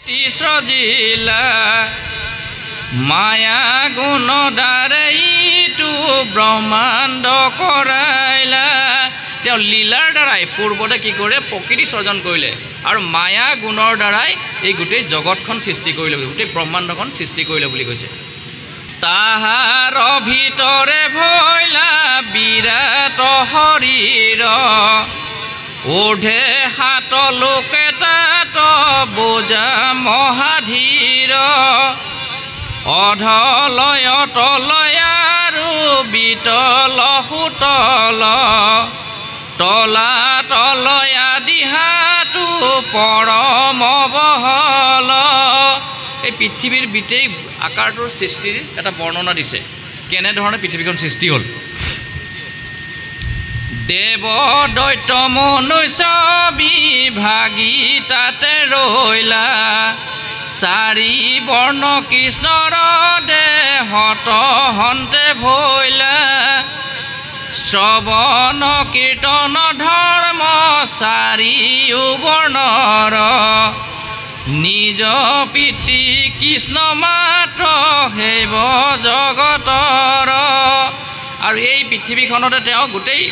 প্ৰকৃতি সজিলা মায়া গুণ দ্বাৰাইটো ব্ৰহ্মাণ্ড কৰাইলা তেওঁ লীলাৰ দ্বাৰাই পূৰ্বতে কি কৰে প্ৰকৃতি সৃজন কৰিলে আৰু মায়া গুণৰ দ্বাৰাই এই গোটেই জগতখন সৃষ্টি কৰিলে গোটেই ব্ৰহ্মাণ্ডখন সৃষ্টি কৰিলে বুলি কৈছে তাহাৰ ভিতৰে ভৈলা বিৰাট শৰীৰ ওঢ়ে হাত লোকে তাত বোজা মহাধীৰ অধলয় তলয় আৰু বিতল সুতল তলা তলয়া দিহাটো পৰম বহল এই পৃথিৱীৰ বিটেই আকাৰটোৰ সৃষ্টিৰ এটা বৰ্ণনা দিছে কেনেধৰণে পৃথিৱীখন সৃষ্টি হ'ল দেৱ দৈত্য মনুষ্য বিভাগী তাতে ৰৈলা চাৰি বৰ্ণ কৃষ্ণৰ দেহত হন্তে ভৈলা শ্ৰৱণ কীৰ্তন ধৰ্ম চাৰিও বৰ্ণৰ নিজ পিতৃ কৃষ্ণ মাত্ৰ হেব জগতৰ আৰু এই পৃথিৱীখনতে তেওঁ গোটেই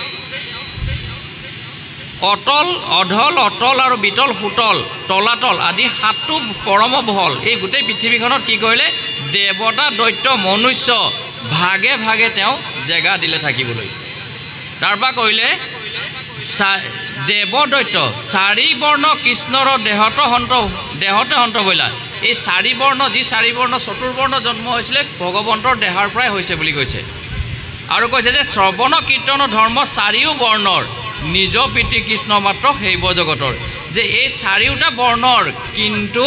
অটল অধল অটল আৰু বিতল সুতল তলাতল আদি সাতটো পৰম বহল এই গোটেই পৃথিৱীখনত কি কৰিলে দেৱতা দৈত্য মনুষ্য ভাগে ভাগে তেওঁ জেগা দিলে থাকিবলৈ তাৰপৰা কৰিলে দেৱ দৈত্য চাৰি বৰ্ণ কৃষ্ণৰ দেহতে হন্ত বইলা এই চাৰি বৰ্ণ যি চাৰি বৰ্ণ চতুৰ্বৰ্ণ জন্ম হৈছিলে ভগৱন্তৰ দেহাৰ পৰাই হৈছে বুলি কৈছে আৰু কৈছে যে শ্ৰৱণ কীৰ্তন ধৰ্ম চাৰিও বৰ্ণৰ নিজ পিতৃ কৃষ্ণ মাত্ৰ হেব জগতৰ যে এই চাৰিওটা বৰ্ণৰ কিন্তু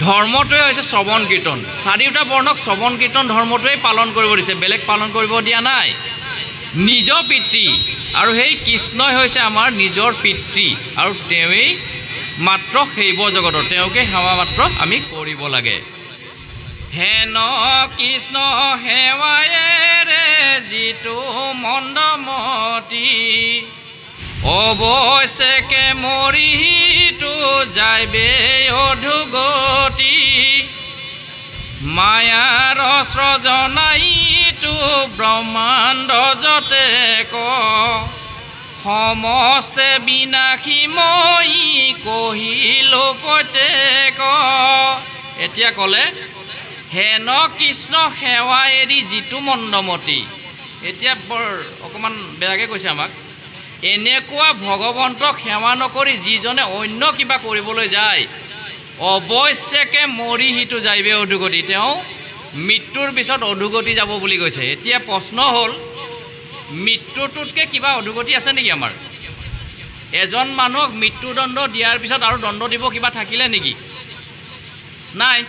ধৰ্মটোৱে হৈছে শ্ৰৱণ কীৰ্তন চাৰিওটা বৰ্ণক শ্ৰৱণ কীৰ্তন ধৰ্মটোৱে পালন কৰিব দিছে বেলেগ পালন কৰিব দিয়া নাই নিজ পিতৃ আৰু সেই কৃষ্ণই হৈছে আমাৰ নিজৰ পিতৃ আৰু তেওঁৱেই মাত্ৰ হেব জগতৰ তেওঁকে সেৱা মাত্ৰ আমি কৰিব লাগে হেন কৃষ্ণ সেৱায়েৰে যিটো মন্দমতি অৱশ্যেকে মৰিটো যাইবে অধুগতি মায়াৰ সৃজনাইটো ব্ৰহ্মাণ্ড যতে ক সমস্তে বিনাশী মই কহিলো প্ৰত্যেক এতিয়া ক'লে হেন কৃষ্ণ সেৱা এৰি যিটো মন্দমতি এতিয়া বৰ অকণমান বেয়াকৈ কৈছে আমাক এনেকুৱা ভগৱন্তক সেৱা নকৰি যিজনে অন্য কিবা কৰিবলৈ যায় অৱশ্যেকে মৰি সিটো যাইবে অধুগতি তেওঁ মৃত্যুৰ পিছত অধুগতি যাব বুলি কৈছে এতিয়া প্ৰশ্ন হ'ল মৃত্যুটোতকৈ কিবা অধুগতি আছে নেকি আমাৰ এজন মানুহক মৃত্যুদণ্ড দিয়াৰ পিছত আৰু দণ্ড দিব কিবা থাকিলে নেকি নাই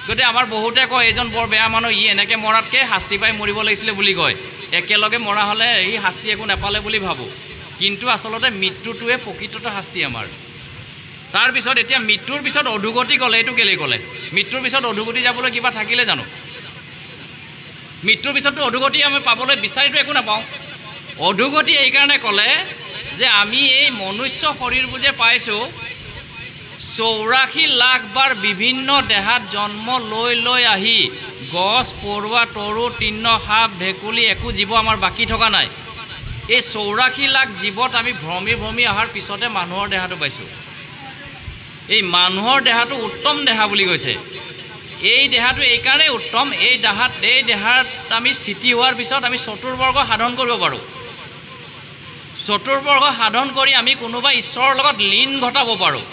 গতিকে আমাৰ বহুতে কয় এইজন বৰ বেয়া মানুহ ই এনেকৈ মৰাতকৈ শাস্তি পাই মৰিব লাগিছিলে বুলি কয় একেলগে মৰা হ'লে এই শাস্তি একো নাপালে বুলি ভাবোঁ কিন্তু আচলতে মৃত্যুটোৱে প্ৰকৃততে শাস্তি আমাৰ তাৰপিছত এতিয়া মৃত্যুৰ পিছত অধুগতি ক'লে এইটো কেলৈ ক'লে মৃত্যুৰ পিছত অধুগতি যাবলৈ কিবা থাকিলে জানো মৃত্যুৰ পিছততো অধুগতি আমি পাবলৈ বিচাৰিতো একো নাপাওঁ অধুগতি এইকাৰণে ক'লে যে আমি এই মনুষ্য শৰীৰবোৰ যে পাইছোঁ 84 লাখ বাৰ বিভিন্ন দেহাত জন্ম লৈ আহি গছ পৰুৱা তৰু তৃণ সাপ ভেকুলি একো জীৱ আমাৰ বাকী থকা নাই এই 84 লাখ জীৱত আমি ভ্ৰমি অহাৰ পিছতে মানুহৰ দেহাটো পাইছোঁ এই মানুহৰ দেহাটো উত্তম দেহা বুলি কৈছে এই দেহাটো এইকাৰণেই উত্তম এই দেহাত আমি স্থিতি হোৱাৰ পিছত আমি চতুৰ্বৰ্গ সাধন কৰিব পাৰোঁ চতুৰ্বৰ্গ সাধন কৰি আমি কোনোবা ঈশ্বৰৰ লগত লীন ঘটাব পাৰোঁ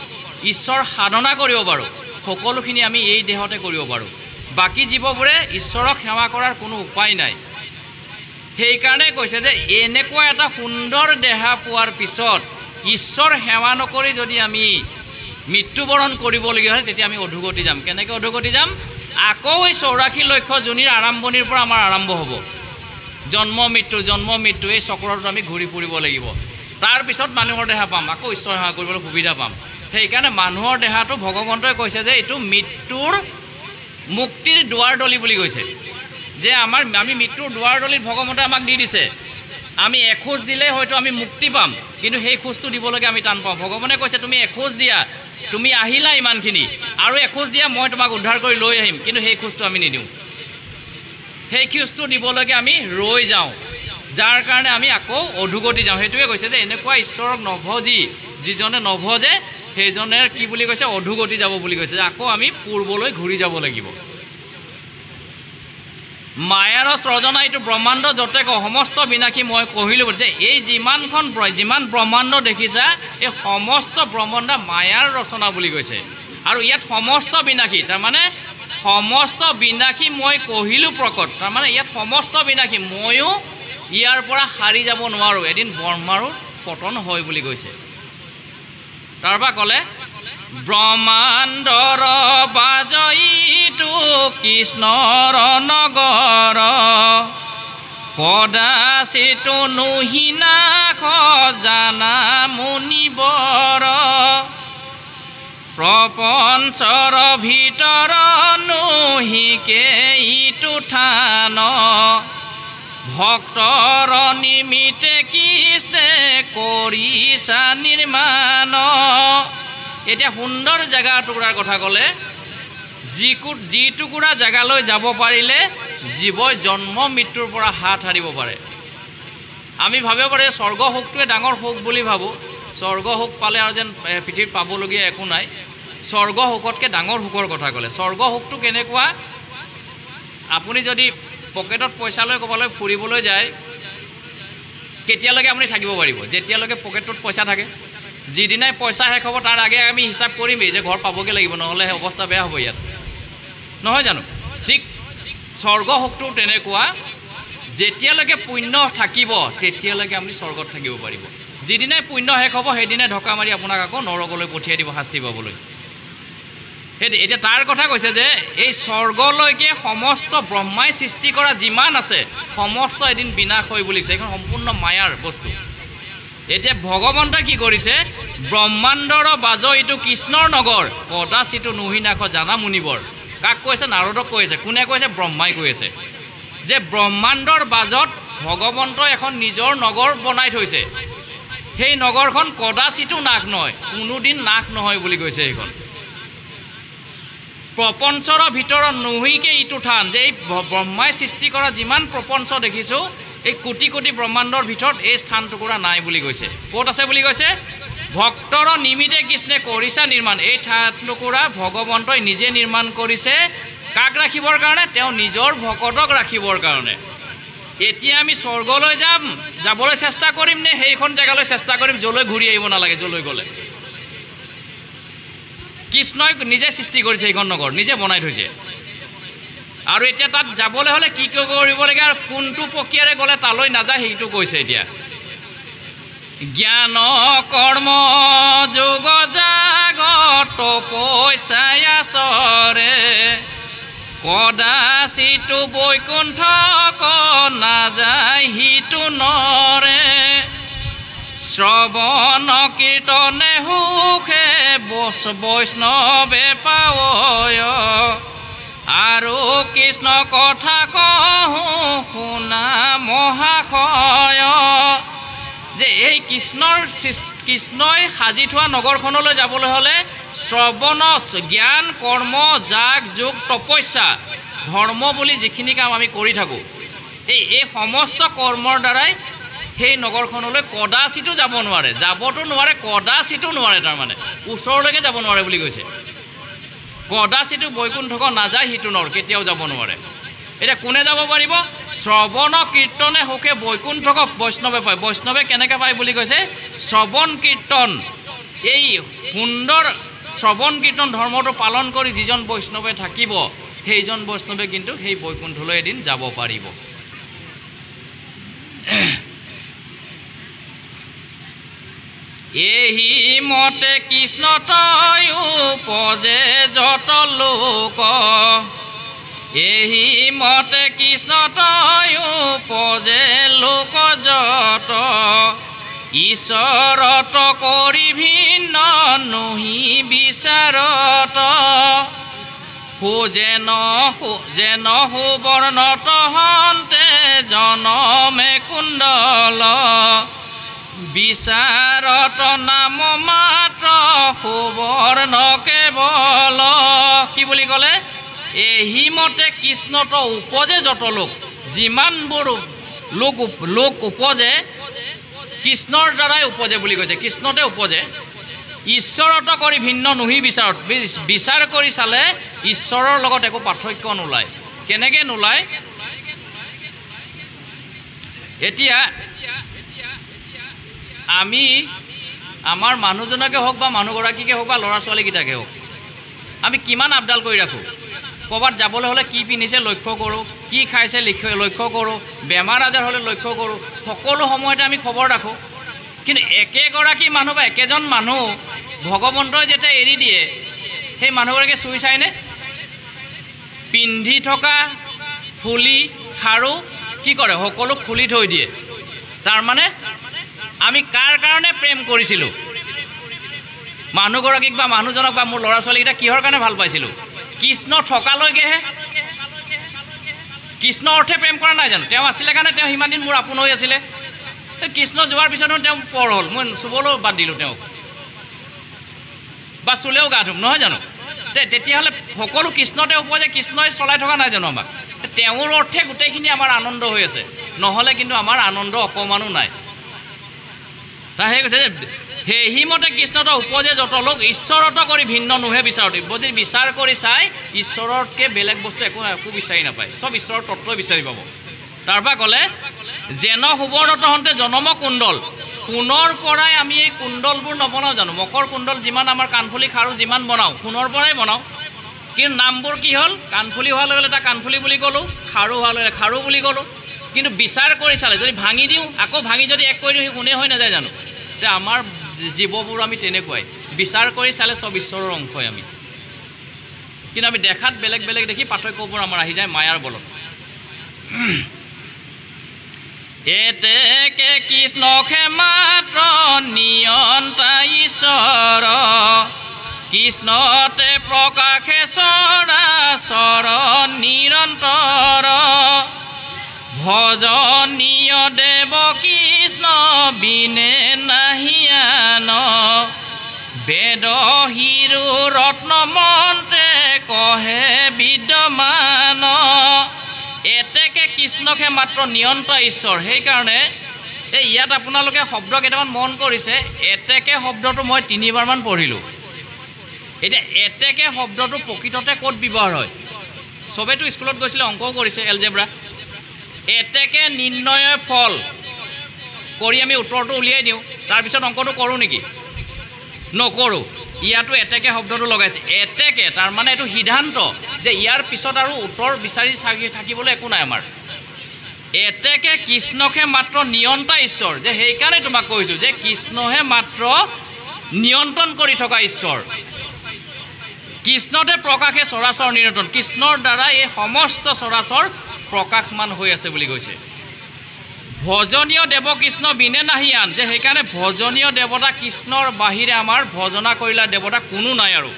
ঈশ্বৰ সাধনা কৰিব পাৰোঁ সকলোখিনি আমি এই দেহতে কৰিব পাৰোঁ বাকী জীৱবোৰে ঈশ্বৰক সেৱা কৰাৰ কোনো উপায় নাই সেইকাৰণে কৈছে যে এনেকুৱা এটা সুন্দৰ দেহা পোৱাৰ পিছত ঈশ্বৰ সেৱা নকৰি যদি আমি মৃত্যুবৰণ কৰিবলগীয়া হয় তেতিয়া আমি অধুগতি যাম কেনেকৈ অধুগতি যাম আকৌ এই 84 লক্ষ জনীৰ আৰম্ভণিৰ পৰা আমাৰ আৰম্ভ হ'ব জন্ম মৃত্যু এই চক্ৰটোত আমি ঘূৰি ফুৰিব লাগিব তাৰপিছত মানুহৰ দেহা পাম আকৌ ঈশ্বৰ সেৱা কৰিবলৈ সুবিধা পাম সেইকাৰণে মানুহৰ দেহাটো ভগৱন্তই কৈছে যে এইটো মৃত্যুৰ মুক্তিৰ দুৱাৰদলি বুলি কৈছে যে আমি মৃত্যুৰ দুৱাৰদলিত ভগৱন্তই আমাক দি দিছে আমি এখোজ দিলে হয়তো আমি মুক্তি পাম কিন্তু সেই খোজটো দিবলৈকে আমি টান পাওঁ ভগৱানে কৈছে তুমি এখোজ দিয়া তুমি আহিলা ইমানখিনি আৰু এখোজ দিয়া মই তোমাক উদ্ধাৰ কৰি লৈ আহিম কিন্তু সেই খোজটো আমি নিদিওঁ সেই খোজটো দিবলৈকে আমি ৰৈ যাওঁ যাৰ কাৰণে আমি আকৌ অধুগতি যাওঁ সেইটোৱে কৈছে যে এনেকুৱা ঈশ্বৰক নভজি যিজনে নভজে সেইজনে কি বুলি কৈছে অধুগতি যাব বুলি কৈছে যে আকৌ আমি পূৰ্বলৈ ঘূৰি যাব লাগিব মায়াৰ সৃজনা এইটো ব্ৰহ্মাণ্ড যতে সমস্ত বিনাশী মই কহিলোঁ যে এই যিমান ব্ৰহ্মাণ্ড দেখিছা এই সমস্ত ব্ৰহ্মাণ্ড মায়াৰ ৰচনা বুলি কৈছে আৰু ইয়াত সমস্ত বিনাশী তাৰমানে সমস্ত বিনাশী মই কহিলোঁ প্ৰকট তাৰমানে ইয়াত সমস্ত বিনাশী ময়ো ইয়াৰ পৰা হাৰি যাব নোৱাৰোঁ এদিন ব্ৰহ্মাৰো পতন হয় বুলি কৈছে তাৰপৰা ক'লে ব্ৰহ্মাণ্ডৰ বাজইটো কৃষ্ণৰ নগৰ কদাচিতো নুহিনা খজানা মুনিবৰ প্ৰপঞ্চৰ ভিতৰ নুহিকে ইটো থান ভক্তৰ নিমিত্তে কৃষ্ণে কৰিছা নিৰ্মাণ এতিয়া সুন্দৰ জেগা টুকুৰাৰ কথা ক'লে যি টুকুৰা জেগালৈ যাব পাৰিলে জীৱই জন্ম মৃত্যুৰ পৰা হাত সাৰিব পাৰে আমি ভাবিব পাৰে স্বৰ্গ সুখটোৱে ডাঙৰ সুখ বুলি ভাবোঁ স্বৰ্গ সুখ পালে আৰু যেন পৃথিৱীত পাবলগীয়া একো নাই স্বৰ্গ সুখতকৈ ডাঙৰ সুখৰ কথা ক'লে স্বৰ্গ সুখটো কেনেকুৱা আপুনি যদি পকেটত পইচা লৈ ক'বলৈ ফুৰিবলৈ যায় কেতিয়ালৈকে আপুনি থাকিব পাৰিব যেতিয়ালৈকে পকেটত পইচা থাকে যিদিনাই পইচা শেষ হ'ব তাৰ আগে আমি হিচাপ কৰিমেই যে ঘৰ পাবগৈ লাগিব নহ'লে অৱস্থা বেয়া হ'ব ইয়াত নহয় জানো ঠিক স্বৰ্গ সুখটো তেনেকুৱা যেতিয়ালৈকে পুণ্য থাকিব তেতিয়ালৈকে আপুনি স্বৰ্গত থাকিব পাৰিব যিদিনাই পুণ্য শেষ হ'ব সেইদিনাই ঢকা মাৰি আপোনাক আকৌ নৰকলৈ পঠিয়াই দিব শাস্তি পাবলৈ সেইটো এতিয়া তাৰ কথা কৈছে যে এই স্বৰ্গলৈকে সমস্ত ব্ৰহ্মাই সৃষ্টি কৰা যিমান আছে সমস্ত এদিন বিনাশ হয় বুলি কৈছে এইখন সম্পূৰ্ণ মায়াৰ বস্তু এতিয়া ভগৱন্তই কি কৰিছে ব্ৰহ্মাণ্ডৰ বাজ এইটো কৃষ্ণৰ নগৰ কদাচিতো নুহিনাখ জানা মুনিবৰ কাক কৈছে নাৰদক কৈছে কোনে কৈছে ব্ৰহ্মাই কৈ আছে যে ব্ৰহ্মাণ্ডৰ বাজত ভগৱন্তই এখন নিজৰ নগৰ বনাই থৈছে সেই নগৰখন কদাচিতো নাশ নহয় কোনোদিন নাশ নহয় বুলি কৈছে এইখন প্ৰপঞ্চৰ ভিতৰত নুহিকে ইটো থান যে এই ব্ৰহ্মাই সৃষ্টি কৰা যিমান প্ৰপঞ্চ দেখিছোঁ এই কোটি কোটি ব্ৰহ্মাণ্ডৰ ভিতৰত এই স্থান টুকুৰা নাই বুলি কৈছে ক'ত আছে বুলি কৈছে ভক্তৰ নিমিত্তে কৃষ্ণে কৰিছা নিৰ্মাণ এই ঠাই টুকুৰা ভগৱন্তই নিজে নিৰ্মাণ কৰিছে কাক ৰাখিবৰ কাৰণে তেওঁ নিজৰ ভকতক ৰাখিবৰ কাৰণে এতিয়া আমি স্বৰ্গলৈ যাবলৈ চেষ্টা কৰিম নে সেইখন জেগালৈ চেষ্টা কৰিম যলৈ ঘূৰি আহিব নালাগে যলৈ গ'লে কৃষ্ণই নিজে সৃষ্টি কৰিছে এইখন নগৰ নিজে বনাই থৈছে আৰু এতিয়া তাত যাবলৈ হ'লে কি কৰিব লাগে আৰু কোনটো প্ৰক্ৰিয়াৰে গ'লে তালৈ নাযায় সেইটো কৈছে এতিয়া জ্ঞান কৰ্ম যোগ জাগত পইচাই আচৰে কদাচিতো বৈকুণ্ঠ নাযায় সিটো নৰে শ্ৰৱণ কীৰ্তনে সুখে বৈষ্ণৱে পাৱয় আৰু কৃষ্ণ কথা কহোঁ শুনা মহাশয় যে এই কৃষ্ণই সাজি থোৱা নগৰখনলৈ যাবলৈ হ'লে শ্ৰৱণ জ্ঞান কৰ্ম যাগ যোগ তপস্যা ধৰ্ম বুলি যিখিনি কাম আমি কৰি থাকোঁ এই সমস্ত কৰ্মৰ দ্বাৰাই সেই নগৰখনলৈ কদাচিতো যাব নোৱাৰে যাবতো নোৱাৰে কদাচিতো নোৱাৰে তাৰমানে ওচৰলৈকে যাব নোৱাৰে বুলি কৈছে কদাচিতো বৈকুণ্ঠক নাযায় সিটো নৰ কেতিয়াও যাব নোৱাৰে এতিয়া কোনে যাব পাৰিব শ্ৰৱণ কীৰ্তনে সুখে বৈকুণ্ঠক বৈষ্ণৱে পায় বৈষ্ণৱে কেনেকৈ পায় বুলি কৈছে শ্ৰৱণ কীৰ্তন এই সুন্দৰ শ্ৰৱণ কীৰ্তন ধৰ্মটো পালন কৰি যিজন বৈষ্ণৱে থাকিব সেইজন বৈষ্ণৱে কিন্তু সেই বৈকুণ্ঠলৈ এদিন যাব পাৰিব এহি মতে কৃষ্ণ তই উপজে যত লোক এহি মতে কৃষ্ণ তই উপজে লোক যত ঈশ্বৰত কৰি ভিন্ন নহি বিচাৰত যেন সুবৰ্ণত হন্তে জনমে কুণ্ডল বিচাৰত নাম মাত্ৰ সুবৰ্ণ কেৱল কি বুলি ক'লে এহি মতে কৃষ্ণত উপজে যত লোক যিমানবোৰ লোক উপজে কৃষ্ণৰ দ্বাৰাই উপজে বুলি কৈছে কৃষ্ণতে উপজে ঈশ্বৰত কৰি ভিন্ন নুহি বিচাৰত বিচাৰ কৰি চালে ঈশ্বৰৰ লগত একো পাৰ্থক্য নোলায় কেনেকৈ নোলায় এতিয়া আমি আমাৰ মানুহজনকে হওক বা মানুহগৰাকীকে হওক বা ল'ৰা ছোৱালীকেইটাকে হওক আমি কিমান আপডাল কৰি ৰাখোঁ ক'ৰবাত যাবলৈ হ'লে কি পিন্ধিছে লক্ষ্য কৰোঁ কি খাইছে লক্ষ্য কৰোঁ বেমাৰ আজাৰ হ'লে লক্ষ্য কৰোঁ সকলো সময়তে আমি খবৰ ৰাখোঁ কিন্তু একেগৰাকী মানুহ বা একেজন মানুহ ভগৱন্তই যেতিয়া এৰি দিয়ে সেই মানুহগৰাকীয়ে চুই চায়নে পিন্ধি থকা ফুলি খাৰু কি কৰে সকলো খুলি থৈ দিয়ে তাৰমানে আমি কাৰ কাৰণে প্ৰেম কৰিছিলোঁ মানুহগৰাকীক বা মানুহজনক বা মোৰ ল'ৰা ছোৱালীকেইটা কিহৰ কাৰণে ভাল পাইছিলোঁ কৃষ্ণ থকালৈকেহে কৃষ্ণ অৰ্থে প্ৰেম কৰা নাই জানো তেওঁ আছিলে কাৰণে তেওঁ সিমান দিন মোৰ আপোন হৈ আছিলে কৃষ্ণ যোৱাৰ পিছতো তেওঁ পৰ হ'ল মই চুবলৈও বাদ দিলোঁ তেওঁক বা চুলেও গা ধুম নহয় জানো তেতিয়াহ'লে সকলো কৃষ্ণতে উপজে কৃষ্ণই চলাই থকা নাই জানো আমাক তেওঁৰ অৰ্থে গোটেইখিনি আমাৰ আনন্দ হৈ আছে নহ'লে কিন্তু আমাৰ আনন্দ অকণমানো নাই তাহে কৈছে যে সেহি মতে কৃষ্ণত উপজে যত লোক ঈশ্বৰত কৰি ভিন্ন নুহে বিচাৰত যদি বিচাৰ কৰি চাই ঈশ্বৰতকৈ বেলেগ বস্তু একো বিচাৰি নাপায় চব ঈশ্বৰৰ তত্ত্বই বিচাৰি পাব তাৰপৰা ক'লে যেন সুবৰ্ণত হওঁতে জনম কুণ্ডল সোণৰ পৰাই আমি এই কুণ্ডলবোৰ নবনাওঁ জানো মকৰ কুণ্ডল যিমান আমাৰ কাণফুলি খাৰু যিমান বনাওঁ সোণৰ পৰাই বনাওঁ কিন্তু নামবোৰ কি হ'ল কাণফুলি হোৱাৰ লগে লগে এটা কাণফুলি বুলি ক'লোঁ খাৰু হোৱাৰ লগে খাৰু বুলি ক'লোঁ কিন্তু বিচাৰ কৰি চালে যদি ভাঙি দিওঁ আকৌ ভাঙি যদি এক কৰি দিওঁ সি কোনে হৈ নাযায় জানো তে আমাৰ জীৱবোৰ আমি তেনেকুৱাই বিচাৰ কৰি চালে চব ঈশ্বৰৰ অংশই আমি কিন্তু আমি দেখাত বেলেগ বেলেগ দেখি পাৰ্থক্যবোৰ আমাৰ আহি যায় মায়াৰ বলত এতেকে কৃষ্ণকে মাত্ৰ নিয়ন্তা ঈশ্বৰ কৃষ্ণতে প্ৰকাশে চৰাচৰ নিৰন্তৰ ভজনীয় দেৱ কৃষ্ণ বিনে নাহিয়ান বেদ হিৰো ৰত্ন মন্ত্ৰে কহে বিদ্যমান এতেকে কৃষ্ণকে মাত্ৰ নিয়ন্তা ঈশ্বৰ সেইকাৰণে এই ইয়াত আপোনালোকে শব্দ কেইটামান মন কৰিছে এতেকে শব্দটো মই 3বাৰমান পঢ়িলোঁ এতিয়া এতেকে শব্দটো প্ৰকৃততে ক'ত ব্যৱহাৰ হয় চবেইতো স্কুলত গৈছিলে অংকও কৰিছে এলজেব্ৰা এতেকে নিৰ্ণয় ফল কৰি আমি উত্তৰটো উলিয়াই দিওঁ তাৰপিছত অংকটো কৰোঁ নেকি নকৰোঁ ইয়াতো এতেকে শব্দটো লগাইছে এতেকে তাৰমানে এইটো সিদ্ধান্ত যে ইয়াৰ পিছত আৰু উত্তৰ বিচাৰি থাকিবলৈ একো নাই আমাৰ এতেকে কৃষ্ণকে মাত্ৰ নিয়ন্তা ঈশ্বৰ যে সেইকাৰণে তোমাক কৈছোঁ যে কৃষ্ণহে মাত্ৰ নিয়ন্ত্ৰণ কৰি থকা ঈশ্বৰ কৃষ্ণতে প্ৰকাশে চৰাচৰ নিৰন্তৰ কৃষ্ণৰ দ্বাৰা এই সমস্ত চৰাচৰ প্ৰকাশমান হৈ আছে বুলি কৈছে ভজনীয় দেৱ কৃষ্ণ বিনে নাহিয়ান যে সেইকাৰণে ভজনীয় দেৱতা কৃষ্ণৰ বাহিৰে আমাৰ ভজনা কৰিলা দেৱতা কোনো নাই আৰু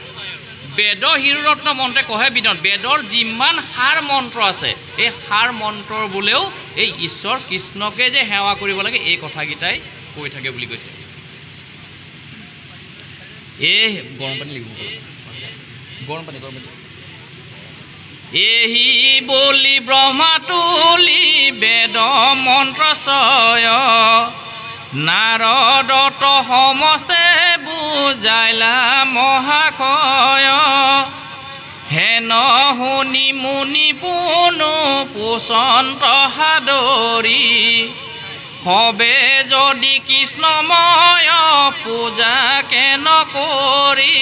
বেদ হিৰোৰত্ন মন্ত্ৰে কহে বিদন বেদৰ যিমান সাৰ মন্ত্ৰ আছে এই সাৰ মন্ত্ৰৰ বোলেও এই ঈশ্বৰ কৃষ্ণকে যে সেৱা কৰিব লাগে এই কথাকেইটাই কৈ থাকে বুলি কৈছে এই গৰম পানী লিখিব গৰম পানী এহি বলি ব্ৰহ্মা তুলি বেদ মন্ত্ৰ ছয় নাৰদত সমস্তে বুজাইলা মহাশয় হেন শুনি মুনি পুনু পুচন্ত সাদৰি সবে যদি কৃষ্ণময় পূজা কেন কৰি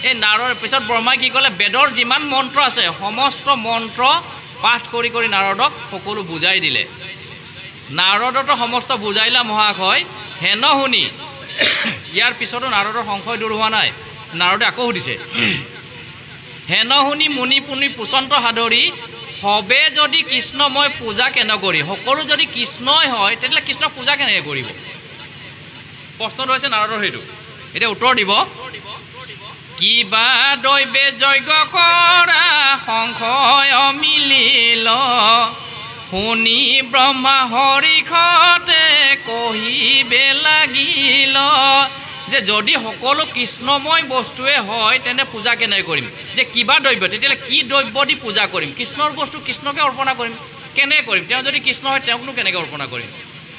এই নাৰদৰ পিছত ব্ৰহ্মাই কি ক'লে বেদৰ যিমান মন্ত্ৰ আছে সমস্ত মন্ত্ৰ পাঠ কৰি কৰি নাৰদক সকলো বুজাই দিলে নাৰদতো সমস্ত বুজাইলা মহাশয় হেন শুনি ইয়াৰ পিছতো নাৰদৰ সংশয় দূৰ হোৱা নাই নাৰদে আকৌ সুধিছে হেন শুনি মুনি পুনি পুচন্ত সাদৰি সবে যদি কৃষ্ণময় পূজা কেনে কৰি সকলো যদি কৃষ্ণই হয় তেতিয়াহ'লে কৃষ্ণ পূজা কেনেকৈ কৰিব প্ৰশ্নটো হৈছে নাৰদৰ সেইটো এতিয়া উত্তৰ দিব কিবা দৈবে যজ্ঞ কৰা সংশয় মিলিল শুনি ব্ৰহ্মা হৰিষতে কহিবে লাগিল যে যদি সকলো কৃষ্ণময় বস্তুৱে হয় তেনে পূজা কেনেকৈ কৰিম যে কিবা দ্ৰব্য তেতিয়াহ'লে কি দ্ৰব্য দি পূজা কৰিম কৃষ্ণৰ বস্তু কৃষ্ণকে অৰ্পণা কৰিম কেনেকৈ কৰিম তেওঁ যদি কৃষ্ণ হয় তেওঁকনো কেনেকৈ অৰ্পণা কৰিম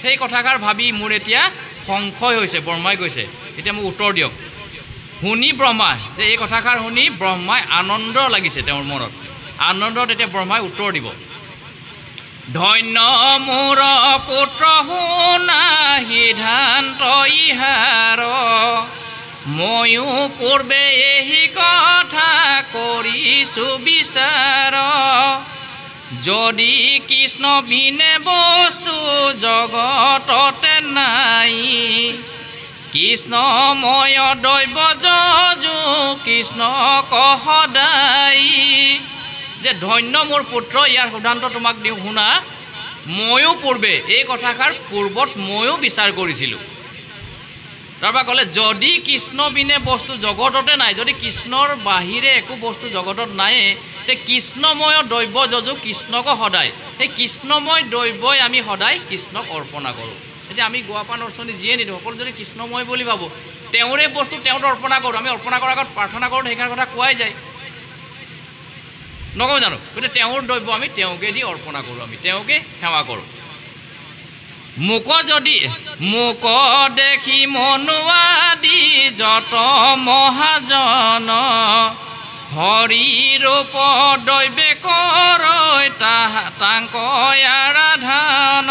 সেই কথাষাৰ ভাবি মোৰ এতিয়া সংশয় হৈছে ব্ৰহ্মাই কৈছে এতিয়া মোক উত্তৰ দিয়ক শুনি ব্ৰহ্মা যে এই কথাষাৰ শুনি ব্ৰহ্মাই আনন্দ লাগিছে তেওঁৰ মনত আনন্দত এতিয়া ব্ৰহ্মাই উত্তৰ দিব ধন্য মোৰ পুত্ৰ শুনা সিদ্ধান্ত ইহাৰ ময়ো পূৰ্বে এই কথা কৰিছোঁ বিচাৰ যদি কৃষ্ণ বিনে বস্তু জগততে নাই কৃষ্ণময় দৈৱ যজু কৃষ্ণক সদায় যে ধন্য মোৰ পুত্ৰ ইয়াৰ সিদ্ধান্ত তোমাক দিওঁ শুনা ময়ো পূৰ্বে এই কথাষাৰ পূৰ্বত ময়ো বিচাৰ কৰিছিলোঁ তাৰপৰা ক'লে যদি কৃষ্ণ বিনে বস্তু জগততে নাই যদি কৃষ্ণৰ বাহিৰে একো বস্তু জগতত নায়ে তে কৃষ্ণময় দৈৱ যজু কৃষ্ণক সদায় সেই কৃষ্ণময় দৈৱই আমি সদায় কৃষ্ণক অৰ্পণা কৰোঁ এতিয়া আমি গোৱাপান অৰ্চনী যিয়ে নিদিওঁ সকলো যদি কৃষ্ণময় বুলি ভাবোঁ তেওঁৰে বস্তু তেওঁত অৰ্পণা কৰোঁ আমি অৰ্পণা কৰাৰ আগত প্ৰাৰ্থনা কৰোঁ সেইকাৰ কথা কোৱাই যায় নকওঁ জানো গতিকে তেওঁৰ দ্ৰব্য আমি তেওঁকে দি অৰ্পণা কৰোঁ আমি তেওঁকে সেৱা কৰোঁ মোক যদি মোক দেখি মনুৱাদি যত মহাজন হৰি ৰূপ দৈৱে কৰৈ তাংক আৰাধন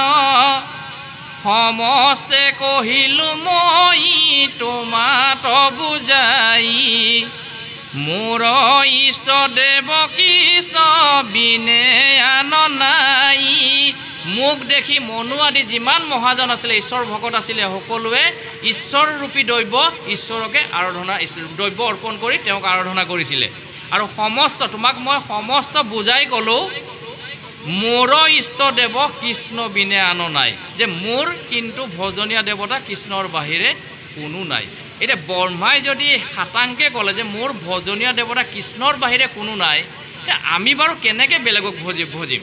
সমস্তে কহিলোঁ মই তোমাত বুজাই মোৰ ইষ্ট দেৱ কৃষ্ণ বিনে আন নাই মোক দেখি মনু আদি যিমান মহাজন আছিলে ঈশ্বৰ ভকত আছিলে সকলোৱে ঈশ্বৰৰূপী দৈৱ ঈশ্বৰকে আৰাধনা দৈৱ অৰ্পণ কৰি তেওঁক আৰাধনা কৰিছিলে আৰু সমস্ত তোমাক মই সমস্ত বুজাই ক'লোঁ মোৰ ইষ্ট দেৱ কৃষ্ণ বিনে আন নাই যে মোৰ কিন্তু ভজনীয় দেৱতা কৃষ্ণৰ বাহিৰে কোনো নাই এতিয়া ব্ৰহ্মাই যদি হাতাংকে ক'লে যে মোৰ ভজনীয় দেৱতা কৃষ্ণৰ বাহিৰে কোনো নাই আমি বাৰু কেনেকৈ বেলেগক ভজিম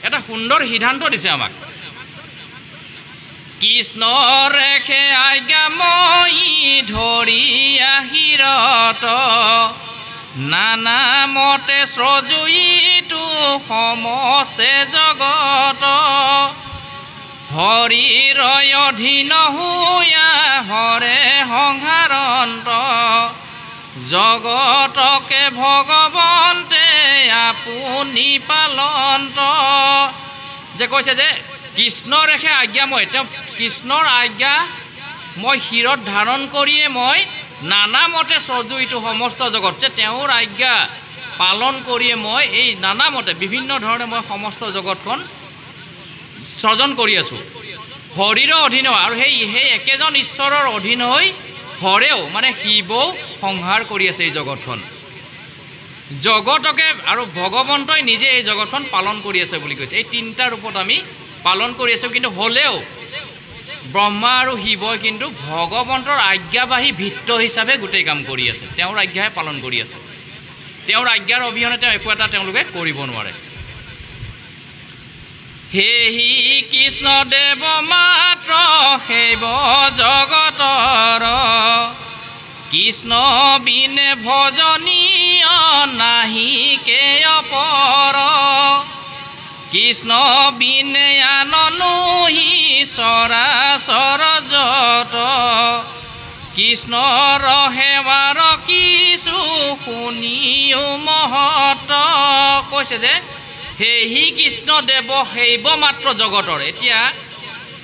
এটা সুন্দৰ সিদ্ধান্ত দিছে আমাক কৃষ্ণ ৰেখে আজ্ঞা মই ধৰি আহিৰত নানা মতে সজুইটো সমস্তে জগত হৰিৰ অধীন হোৱা হৰে সংহাৰন্ত জগতকে ভগৱন্তে আপুনি পালন্ত যে কৈছে যে কৃষ্ণ ৰেখে আজ্ঞা মই তেওঁ কৃষ্ণৰ আজ্ঞা মই শিৰত ধাৰণ কৰিয়ে মই নানা মতে সজুইটো সমস্ত জগত যে তেওঁৰ আজ্ঞা পালন কৰিয়ে মই এই নানা মতে বিভিন্ন ধৰণে মই সমস্ত জগতখন সৃজন কৰি আছোঁ হৰিৰ অধীন আৰু সেই একেজন ঈশ্বৰৰ অধীন হৈ হৰেও মানে শিৱও সংহাৰ কৰি আছে এই জগতখন জগতকে আৰু ভগৱন্তই নিজে এই জগতখন পালন কৰি আছে বুলি কৈছে এই তিনিটা ৰূপত আমি পালন কৰি আছোঁ কিন্তু হ'লেও ব্ৰহ্মা আৰু শিৱই কিন্তু ভগৱন্তৰ আজ্ঞাবাহী ভিত্ত হিচাপে গোটেই কাম কৰি আছে তেওঁৰ আজ্ঞাহে পালন কৰি আছে তেওঁৰ আজ্ঞাৰ অবিহনে তেওঁ একো এটা তেওঁলোকে কৰিব নোৱাৰে হেহি কৃষ্ণ দেৱ মাত্ৰ সেৱ জগতৰ কৃষ্ণ বিনে ভজনীয় নাহি কে অপৰ কৃষ্ণ বিনে আননুহি চৰাচৰ যত কৃষ্ণৰ সেৱাৰ কিছু শুনিও মহত কৈছে যে হেহি কৃষ্ণ দেৱ সেইব মাত্ৰ জগতৰ এতিয়া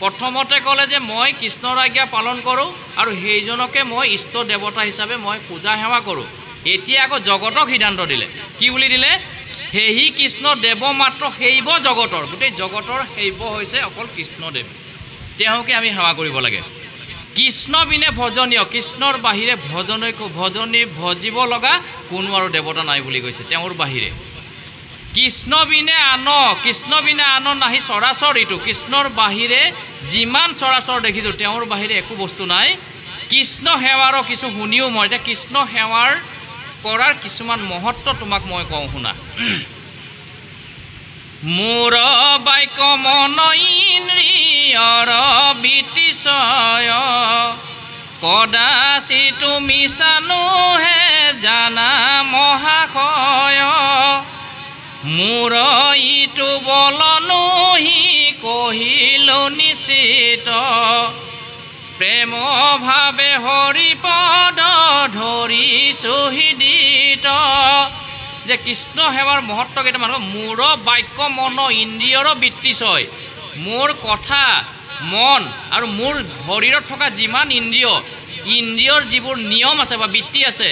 প্ৰথমতে ক'লে যে মই কৃষ্ণৰ আজ্ঞা পালন কৰোঁ আৰু সেইজনকে মই ইষ্ট দেৱতা হিচাপে মই পূজা সেৱা কৰোঁ এতিয়া আকৌ জগতক সিদ্ধান্ত দিলে কি বুলি দিলে হেহি কৃষ্ণ দেৱ মাত্ৰ সেইব জগতৰ গোটেই জগতৰ সেইব হৈছে অকল কৃষ্ণদেৱ তেওঁকে আমি সেৱা কৰিব লাগে কৃষ্ণ বিনে ভজনীয় কৃষ্ণৰ বাহিৰে ভজনী ভজিব লগা কোনো আৰু দেৱতা নাই বুলি কৈছে তেওঁৰ বাহিৰে কৃষ্ণ বিনে আন নাহি চৰাচৰ ইটো কৃষ্ণৰ বাহিৰে যিমান চৰাচৰ দেখিছোঁ তেওঁৰ বাহিৰে একো বস্তু নাই কৃষ্ণ সেৱাৰো কিছু শুনিও মই এতিয়া কৃষ্ণ সেৱাৰ কৰাৰ কিছুমান মহত্ব তোমাক মই কওঁ শুনা মোৰ বাক্য মন ইন্দ্ৰিয়ৰ বিতিশয় কদাচিতো মিছানোহে জানা মহাশয় মোৰ ইটো বলনোহি কহিলো নিশ্চিত প্ৰেম ভাৱে হৰিপদ ধৰিছো হৃদিত যে কৃষ্ণ সেৱাৰ মহত্ব কেইটামান মোৰ বাক্য মন ইন্দ্ৰিয়ৰ বৃত্তিছয় মোৰ কথা মন আৰু মোৰ শৰীৰত থকা যিমান ইন্দ্ৰিয়ৰ যিবোৰ নিয়ম আছে বা বৃত্তি আছে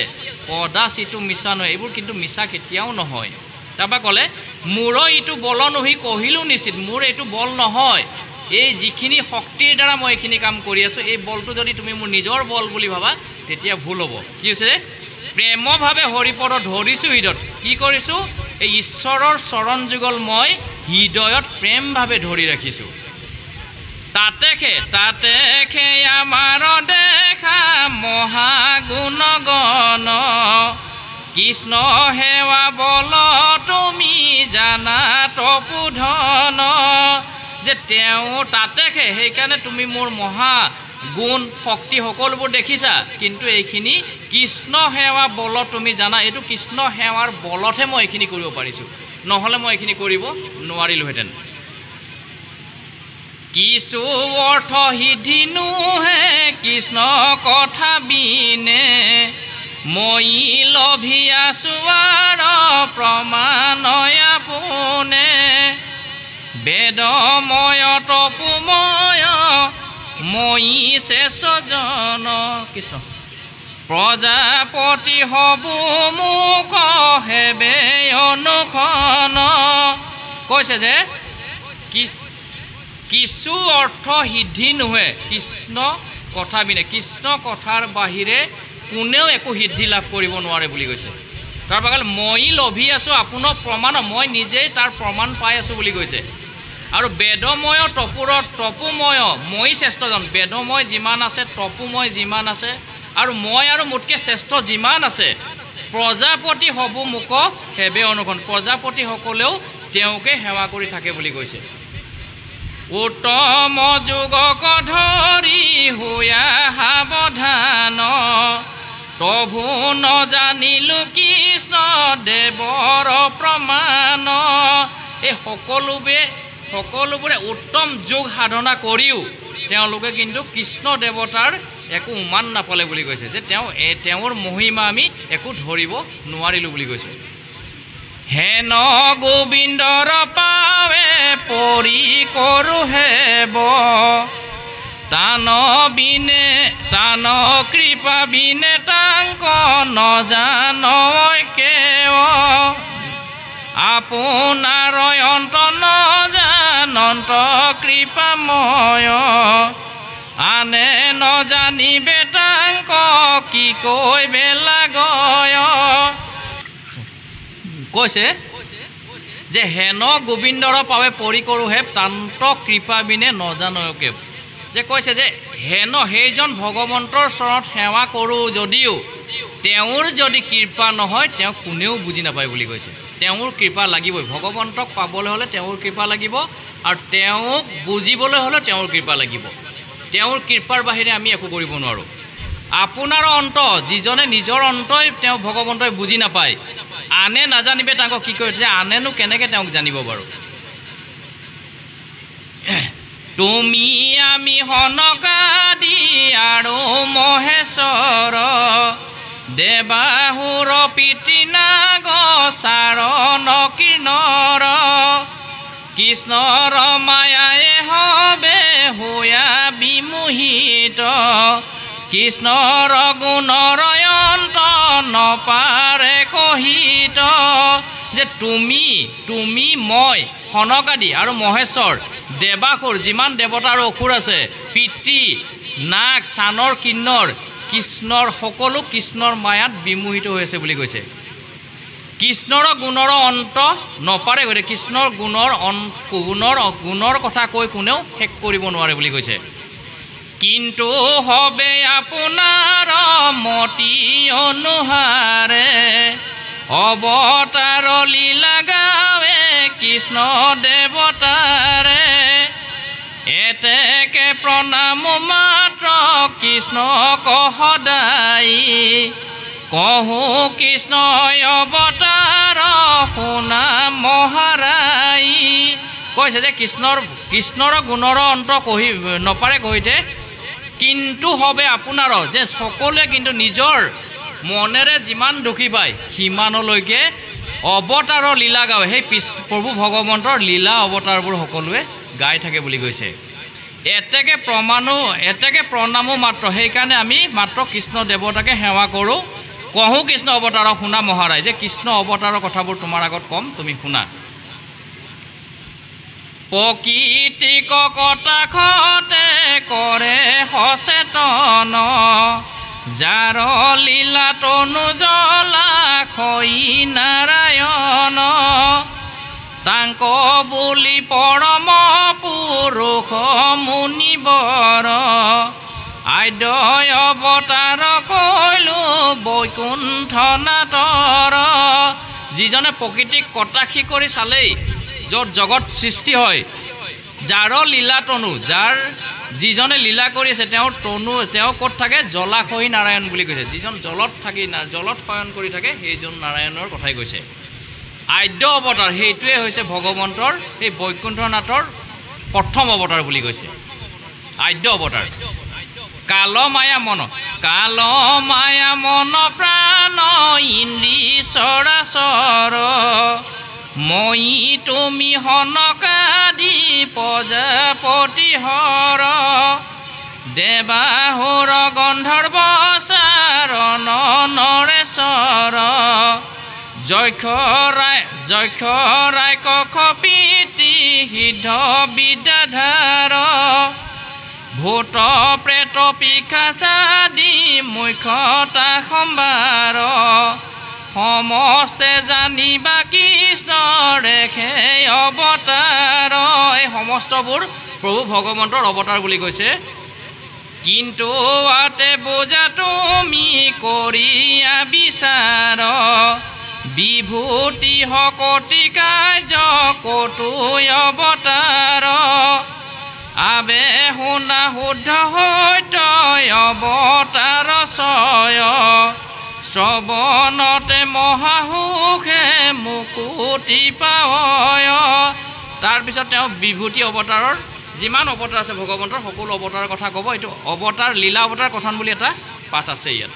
কদাচিতো মিছা নহয় এইবোৰ কিন্তু মিছা কেতিয়াও নহয় তাৰপৰা ক'লে মোৰ ইটো বল নহি কহিলো নিশ্চিত মোৰ এইটো বল নহয় এই যিখিনি শক্তিৰ দ্বাৰা মই এইখিনি কাম কৰি আছোঁ এই বলটো যদি তুমি মোৰ নিজৰ বল বুলি ভাবা তেতিয়া ভুল হ'ব কি হৈছে প্ৰেমভাৱে হৰিপদ ধৰিছোঁ হৃদয়ত কি কৰিছোঁ এই ঈশ্বৰৰ চৰণ যুগল মই হৃদয়ত প্ৰেমভাৱে ধৰি ৰাখিছোঁ তাতে আমাৰ দেখা মহাগুণ গণ কৃষ্ণ সেৱা বল তুমি জানা তপোধন যে তেওঁ তাতেকে সেইকাৰণে তুমি মোৰ মহা গুণ শক্তি সকলোবোৰ দেখিছা কিন্তু এইখিনি কৃষ্ণ সেৱা বল তুমি জানা এইটো কৃষ্ণ সেৱাৰ বলতহে মই এইখিনি কৰিব পাৰিছোঁ নহ'লে মই এইখিনি কৰিব নোৱাৰিলোহেঁতেন কিছু অৰ্থ সিদ্ধিনোহে কৃষ্ণ কথা বিনে মই লভি আছোঁ আৰ প্ৰমাণয় পোনে বেদময় তপোময় মই শ্ৰেষ্ঠ জন কৃষ্ণ প্ৰজাপতি হবো মোক হেবে অনুখন কৈছে যে কিছু অৰ্থ সিদ্ধি নহয় কৃষ্ণ কথা বিনে কৃষ্ণ কথাৰ বাহিৰে কোনেও একো সিদ্ধি লাভ কৰিব নোৱাৰে বুলি কৈছে তাৰপৰা ক'লে মই লভি আছোঁ আপোনাৰ প্ৰমাণ মই নিজেই তাৰ প্ৰমাণ পাই আছোঁ বুলি কৈছে আৰু বেদময় তপোময় মই শ্ৰেষ্ঠজন বেদময় যিমান আছে তপোময় যিমান আছে আৰু মই আৰু মোতকৈ শ্ৰেষ্ঠ যিমান আছে প্ৰজাপতি হবো মোক হেবে অনুখন প্ৰজাপতিসকলেও তেওঁকে সেৱা কৰি থাকে বুলি কৈছে উত্তম যুগক ধৰি হোৱা সাৱধান প্ৰভু নজানিলো কৃষ্ণ দেৱৰ প্ৰমাণ এই সকলোবোৰে উত্তম যোগ সাধনা কৰিও তেওঁলোকে কিন্তু কৃষ্ণ দেৱতাৰ একো উমান নাপালে বুলি কৈছে যে তেওঁৰ মহিমা আমি একো ধৰিব নোৱাৰিলোঁ বুলি কৈছে হেন গোবিন্দৰ পাৱে পৰি কৰো হেব টান কৃপা বিনে তাংক নজানয় কেৱ আপোনাৰ অন্ত নজানন্ত কৃপাময় আনে নজানিবে তাংক কি কৈবে লাগয় কৈছে যে হেন গোবিন্দৰ পাৱে পৰি কৰো হে তান্ত কৃপা বিনে নজানয়কে যে কৈছে যে হেন সেইজন ভগৱন্তৰ চৰণত সেৱা কৰোঁ যদিও তেওঁৰ যদি কৃপা নহয় তেওঁ কোনেও বুজি নাপায় বুলি কৈছে তেওঁৰ কৃপা লাগিবই ভগৱন্তক পাবলৈ হ'লে তেওঁৰ কৃপা লাগিব আৰু তেওঁক বুজিবলৈ হ'লে তেওঁৰ কৃপা লাগিব তেওঁৰ কৃপাৰ বাহিৰে আমি একো কৰিব নোৱাৰোঁ আপোনাৰ অন্ত যিজনে নিজৰ অন্তই তেওঁ ভগৱন্তই বুজি নাপায় আনে নাজানিবে তাক কি কৰিছে আনেনো কেনেকৈ তেওঁক জানিব বাৰু তুমি আমি সনকাদি আৰু মহেশ্বৰ দেবাহুৰ পিতৃনাগ চাৰণ কীৰ্ণৰ কৃষ্ণৰ মায়ায়ে হবে হোৱা বিমোহিত কৃষ্ণৰ গুণৰ অন্ত নপাৰে কহিত যে তুমি মই সনকাদি আৰু মহেশ্বৰ দেৱাসুৰ যিমান দেৱতা আৰু অসুৰ আছে পিতৃ নাগ চানৰ কিন্নৰ কৃষ্ণৰ সকলো কৃষ্ণৰ মায়াত বিমোহিত হৈ আছে বুলি কৈছে কৃষ্ণৰ গুণৰ অন্ত নপাৰে গতিকে কৃষ্ণৰ গুণৰ কথা কৈ কোনেও শেষ কৰিব নোৱাৰে বুলি কৈছে কিন্তু হবে আপোনাৰ মতি অনুহাৰে অৱতাৰ লীলা গাৱে কৃষ্ণ দেৱতাৰে এতেকে প্ৰণাম মাত্ৰ কি কৃষ্ণ কহদাই কহো কৃষ্ণ অৱতাৰ শুনা মহাৰাই কৈছে যে কৃষ্ণৰ গুণৰ অন্ত কহি নপাৰে কহিতে কিন্তু হবে আপোনাৰ যে সকলোৱে কিন্তু নিজৰ মনেৰে যিমান দুখী পায় সিমানলৈকে অৱতাৰৰ লীলা গায় সেই প্ৰভু ভগৱন্তৰ লীলা অৱতাৰবোৰ সকলোৱে গাই থাকে বুলি কৈছে এতেকে প্ৰণামো মাত্ৰ সেইকাৰণে আমি মাত্ৰ কৃষ্ণ দেৱতাকে সেৱা কৰোঁ কহো কৃষ্ণ অৱতাৰ শুনা মহাৰাই যে কৃষ্ণ অৱতাৰৰ কথাবোৰ তোমাৰ আগত কম তুমি শুনা প্ৰকৃতিক কটাক্ষতে কৰে সচেতন যাৰ লীলা তনু জ্বলা খৈ নাৰায়ণ তাংক বুলি পৰম পুৰুষ মুনিবৰ আদ্যয় অৱতাৰ কৈলো বৈকুণ্ঠ নাটৰ যিজনে প্ৰকৃতিক কটাক্ষী কৰি চালেই য'ত জগত সৃষ্টি হয় যাৰ লীলা তনু যিজনে লীলা কৰি আছে তেওঁ ক'ত থাকে জলাশয়ী নাৰায়ণ বুলি কৈছে যিজন জলত শয়ন কৰি থাকে সেইজন নাৰায়ণৰ কথাই কৈছে আদ্য অৱতাৰ সেইটোৱে হৈছে ভগৱন্তৰ সেই বৈকুণ্ঠনাথৰ প্ৰথম অৱতাৰ বুলি কৈছে আদ্য অৱতাৰ কাল মায়া মন প্ৰাণ ইন্দ্ৰী চৰাচৰ মই তুমি সনকাদি প্ৰজাপতি হৰ দেৱাহুৰ গন্ধৰ্ব চাৰণ নৰেশ্বৰ যক্ষ ৰায় কক্ষ পিতৃ সিদ্ধ বিদ্যাধাৰ ভূত প্ৰেত পিশাচাদি মুখ্যতা সম্ভাৰ সমস্তে জানিবা কৃষ্ণৰে সেই অৱতাৰ এই সমস্তবোৰ প্ৰভু ভগৱন্তৰ অৱতাৰ বুলি কৈছে কিন্তু আতে বুজা তুমি কৰিয়া বিচাৰ বিভূতি হকতি কাৰ্য কটু অৱতাৰ আবে শুনা শুদ্ধ সত্য অৱতাৰ ছয় শ্ৰৱণতে মহাসুখে মুকুতি পায় তাৰপিছত তেওঁ বিভূতি অৱতাৰৰ যিমান অৱতাৰ আছে ভগৱন্তৰ সকলো অৱতাৰৰ কথা ক'ব এইটো অৱতাৰ লীলা অৱতাৰ কথন বুলি এটা পাঠ আছে ইয়াত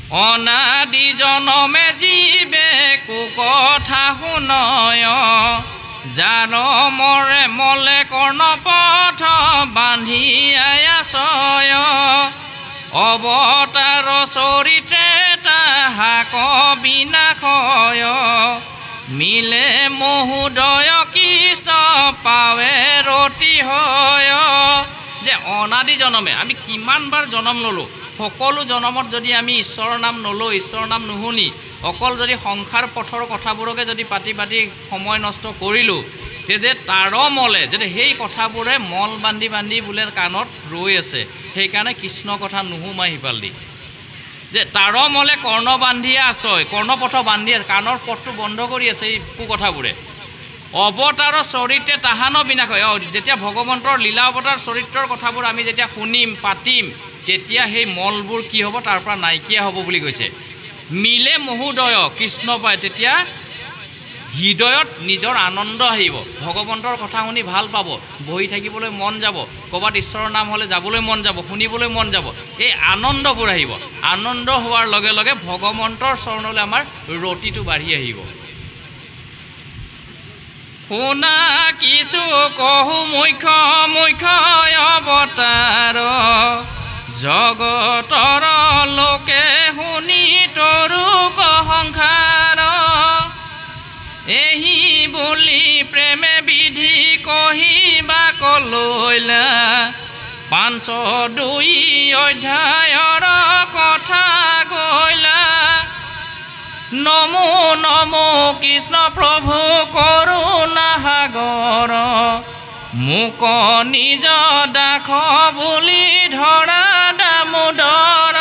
অনাদি জনমে জীৱে কুকথা শুনয় যাৰ মৰে মলে কৰ্ণপথ বান্ধি আয়াছয় অৱতাৰ চৰিত্ৰে তাহাক বিনাশয় মিলে মহোদয় কৃষ্ণ পাৱে ৰতি হয় যে অনাদি জনমে আমি কিমানবাৰ জনম ল'লোঁ সকলো জনমত যদি আমি ঈশ্বৰৰ নাম নলওঁ ঈশ্বৰৰ নাম নুশুনি অকল যদি সংসাৰ পথৰ কথাবোৰকে যদি পাতি সময় নষ্ট কৰিলোঁ যে তাৰ মলে যদি সেই কথাবোৰে মল বান্ধি বোলে কাণত ৰৈ আছে সেইকাৰণে কৃষ্ণ কথা নুশুমাই সিফাল দি যে তাৰ মলে কৰ্ণ বান্ধিয়ে আছয় কৰ্ণপথ বান্ধি কাণৰ পথটো বন্ধ কৰি আছে এই কুকথাবোৰে অৱতাৰৰ চৰিত্ৰে তাহান বিনাশ হয় যেতিয়া ভগৱন্তৰ লীলা অৱতাৰ চৰিত্ৰৰ কথাবোৰ আমি যেতিয়া শুনিম পাতিম তেতিয়া সেই মলবোৰ কি হ'ব তাৰ পৰা নাইকিয়া হ'ব বুলি কৈছে মিলে মহোদয় কৃষ্ণ পায় তেতিয়া হৃদয়ত নিজৰ আনন্দ আহিব ভগৱন্তৰ কথা শুনি ভাল পাব বহি থাকিবলৈ মন যাব ক'ৰবাত ঈশ্বৰৰ নাম হ'লে যাবলৈ মন যাব শুনিবলৈ মন যাব এই আনন্দবোৰ আহিব আনন্দ হোৱাৰ লগে লগে ভগৱন্তৰ চৰণলৈ আমাৰ ৰতিটো বাঢ়ি আহিব শুনা কিছু কহু মুখ্য অৱতাৰ জগতৰ লোকে শুনি তৰুক সংসাৰ এহি বুলি প্ৰেমে বিধি কহিবা কলৈলা 502 অধ্যায়ৰ কথা গৈলা নমো নমো কৃষ্ণ প্ৰভু কৰুণা সাগৰ মোক নিজ দাস বুলি ধৰা দামোদৰ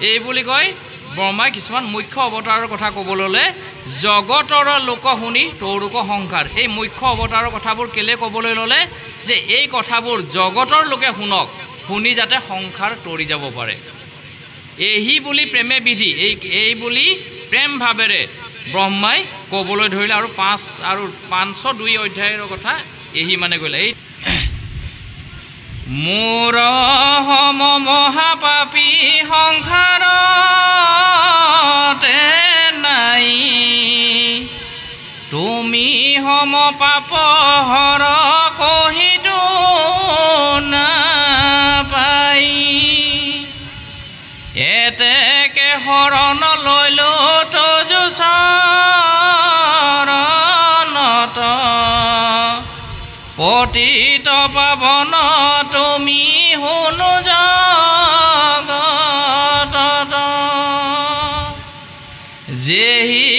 এই বুলি কয় ব্ৰহ্মাই কিছুমান মুখ্য অৱতাৰৰ কথা ক'বলৈ ল'লে জগতৰ লোক শুনি তৰুক সংসাৰ এই মুখ্য অৱতাৰৰ কথাবোৰ কেলে ক'বলৈ ল'লে যে এই কথাবোৰ জগতৰ লোকে শুনক, শুনি যাতে সংসাৰ তৰি যাব পাৰে। এহি বুলি প্ৰেমে বিধি, এই বুলি প্ৰেম ভাৱেৰে ব্ৰহ্মাই ক'বলৈ ধৰিলে। আৰু 502 অধ্যায়ৰ কথা এহি মানে ক'লে, এই মোৰ সম মহাপাপী সংসাৰতে নাই, তুমি সম পাপ হৰ কহিতো নাপাই, এতেকে শৰণ লৈলো তজু চৰণত, পতিত পাৱন তুমি শুনো জগতত, যেহি